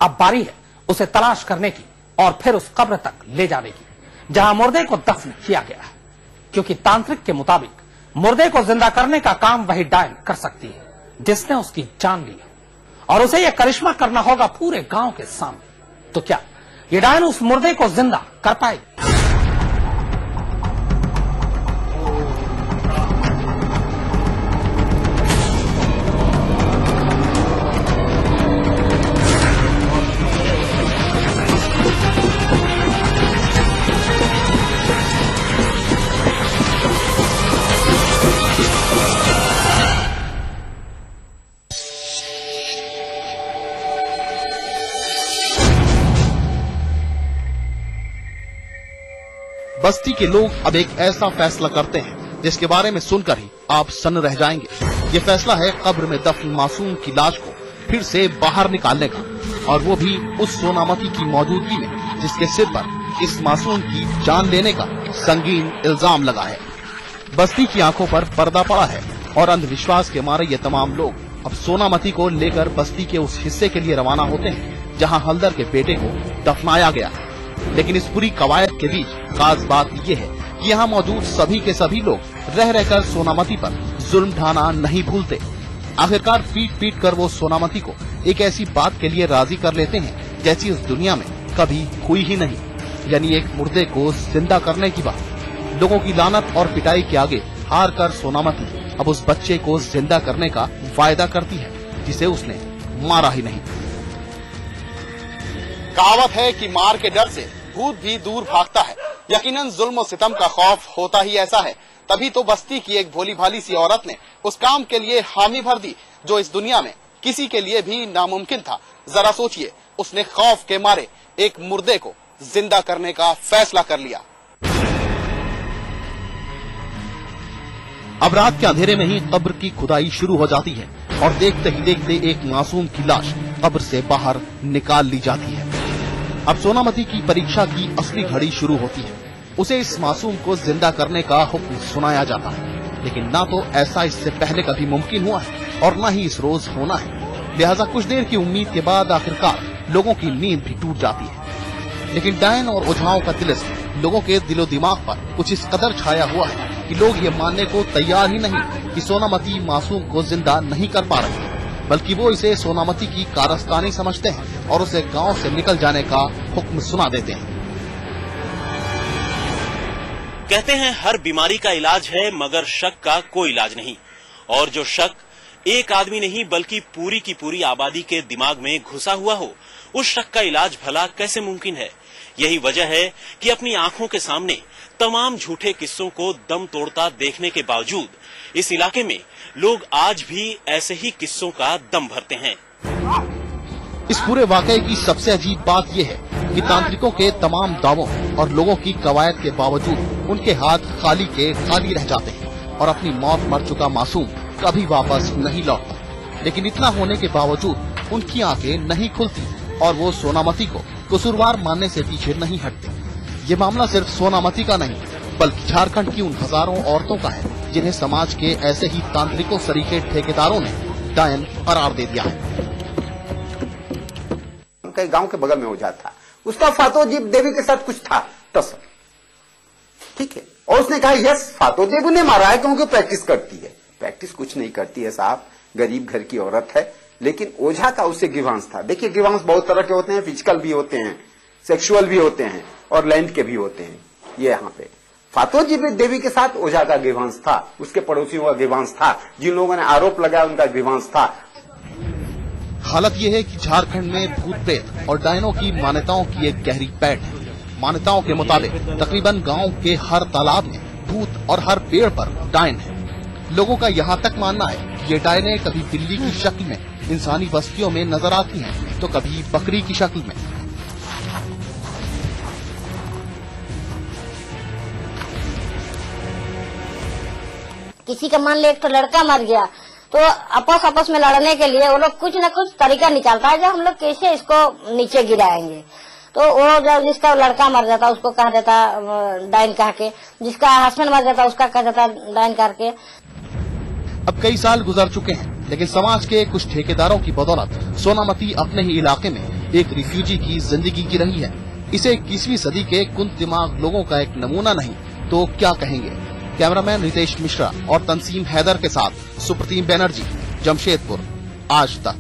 अब बारी है उसे तलाश करने की और फिर उस कब्र तक ले जाने की जहां मुर्दे को दफन किया गया है, क्योंकि तांत्रिक के मुताबिक मुर्दे को जिंदा करने का काम वही डायन कर सकती है जिसने उसकी जान ली, और उसे यह करिश्मा करना होगा पूरे गांव के सामने। तो क्या ये डायन उस मुर्दे को जिंदा कर पाएगी? बस्ती के लोग अब एक ऐसा फैसला करते हैं जिसके बारे में सुनकर ही आप सन्न रह जाएंगे। ये फैसला है कब्र में दफन मासूम की लाश को फिर से बाहर निकालने का, और वो भी उस सोनामती की मौजूदगी में जिसके सिर पर इस मासूम की जान लेने का संगीन इल्जाम लगा है। बस्ती की आंखों पर पर्दा पड़ा है और अंधविश्वास के मारे ये तमाम लोग अब सोनामती को लेकर बस्ती के उस हिस्से के लिए रवाना होते हैं जहाँ हल्दर के बेटे को दफनाया गया। लेकिन इस पूरी कवायद के बीच खास बात यह है कि यहाँ मौजूद सभी के सभी लोग रह रहकर सोनामती पर जुल्म ढाना नहीं भूलते। आखिरकार पीट पीट कर वो सोनामती को एक ऐसी बात के लिए राजी कर लेते हैं जैसी इस दुनिया में कभी हुई ही नहीं, यानी एक मुर्दे को जिंदा करने की बात। लोगों की लानत और पिटाई के आगे हार कर सोनामती अब उस बच्चे को जिंदा करने का वायदा करती है जिसे उसने मारा ही नहीं। कहावत है कि मार के डर से भूत भी दूर भागता है। यकीनन जुल्म और सितम का खौफ होता ही ऐसा है, तभी तो बस्ती की एक भोली भाली सी औरत ने उस काम के लिए हामी भर दी जो इस दुनिया में किसी के लिए भी नामुमकिन था। जरा सोचिए, उसने खौफ के मारे एक मुर्दे को जिंदा करने का फैसला कर लिया। अब रात के अंधेरे में ही कब्र की खुदाई शुरू हो जाती है और देखते ही देखते एक मासूम की लाश कब्र से बाहर निकाल ली जाती है। अब सोनामती की परीक्षा की असली घड़ी शुरू होती है। उसे इस मासूम को जिंदा करने का हुक्म सुनाया जाता है, लेकिन ना तो ऐसा इससे पहले कभी मुमकिन हुआ है और न ही इस रोज होना है। लिहाजा कुछ देर की उम्मीद के बाद आखिरकार लोगों की नींद भी टूट जाती है। लेकिन डायन और ओझाओं का तिलिस्म लोगों के दिलो दिमाग पर कुछ इस कदर छाया हुआ है कि लोग ये मानने को तैयार ही नहीं कि सोनामती मासूम को जिंदा नहीं कर पा रही, बल्कि वो इसे सोनामती की कारस्तानी समझते हैं और उसे गांव से निकल जाने का हुक्म सुना देते हैं। कहते हैं हर बीमारी का इलाज है मगर शक का कोई इलाज नहीं, और जो शक एक आदमी नहीं बल्कि पूरी की पूरी आबादी के दिमाग में घुसा हुआ हो, उस शक का इलाज भला कैसे मुमकिन है? यही वजह है कि अपनी आंखों के सामने तमाम झूठे किस्सों को दम तोड़ता देखने के बावजूद इस इलाके में लोग आज भी ऐसे ही किस्सों का दम भरते हैं। इस पूरे वाकये की सबसे अजीब बात यह है कि तांत्रिकों के तमाम दावों और लोगों की कवायद के बावजूद उनके हाथ खाली के खाली रह जाते हैं और अपनी मौत मर चुका मासूम कभी वापस नहीं लौटता। लेकिन इतना होने के बावजूद उनकी आंखें नहीं खुलती और वो सोनामती को कसूरवार मानने से पीछे नहीं हटते। ये मामला सिर्फ सोनामती का नहीं बल्कि झारखंड की उन हजारों औरतों का है जिन्हें समाज के ऐसे ही तांत्रिकों सरीखे ठेकेदारों ने डायन करार दे दिया है। कई गांव के बगल में हो जाता, उसका फातोजी देवी के साथ कुछ था तस्वीर, ठीक है, और उसने कहा यस फातो देवी ने मारा है क्योंकि प्रैक्टिस करती है। प्रैक्टिस कुछ नहीं करती है साहब, गरीब घर की औरत है, लेकिन ओझा का उससे ग्रीवांस था। देखिए ग्रीवांस बहुत तरह के होते हैं, फिजिकल भी होते हैं, सेक्सुअल भी होते हैं और लैंड के भी होते हैं। ये यहाँ पे फातोजी देवी के साथ ओझा का ग्रीवांस था, उसके पड़ोसियों का ग्रीवांस था, जिन लोगों ने आरोप लगाया उनका ग्रीवांस था। हालत यह है कि झारखंड में भूत प्रेत और डायनों की मान्यताओं की एक गहरी पैठ है। मान्यताओं के मुताबिक तकरीबन गांव के हर तालाब में भूत और हर पेड़ पर डायन है। लोगों का यहाँ तक मानना है कि ये डायनें कभी बिल्ली की शक्ल में इंसानी बस्तियों में नजर आती हैं तो कभी बकरी की शक्ल में। किसी का मान ले एक तो लड़का मर गया तो आपस में लड़ने के लिए वो लोग कुछ न कुछ तरीका निकालता है जो हम लोग कैसे इसको नीचे गिराएंगे। तो वो जब जिसका लड़का मर जाता उसको कह देता डायन कह के, जिसका हस्बैंड मर जाता उसका कह देता डायन करके। अब कई साल गुजर चुके हैं लेकिन समाज के कुछ ठेकेदारों की बदौलत सोनामती अपने ही इलाके में एक रिफ्यूजी की जिंदगी की रही है। इसे 21वीं सदी के कुंद दिमाग लोगों का एक नमूना नहीं तो क्या कहेंगे। कैमरामैन रितेश मिश्रा और तंसीम हैदर के साथ सुप्रतीम बैनर्जी, जमशेदपुर, आज तक।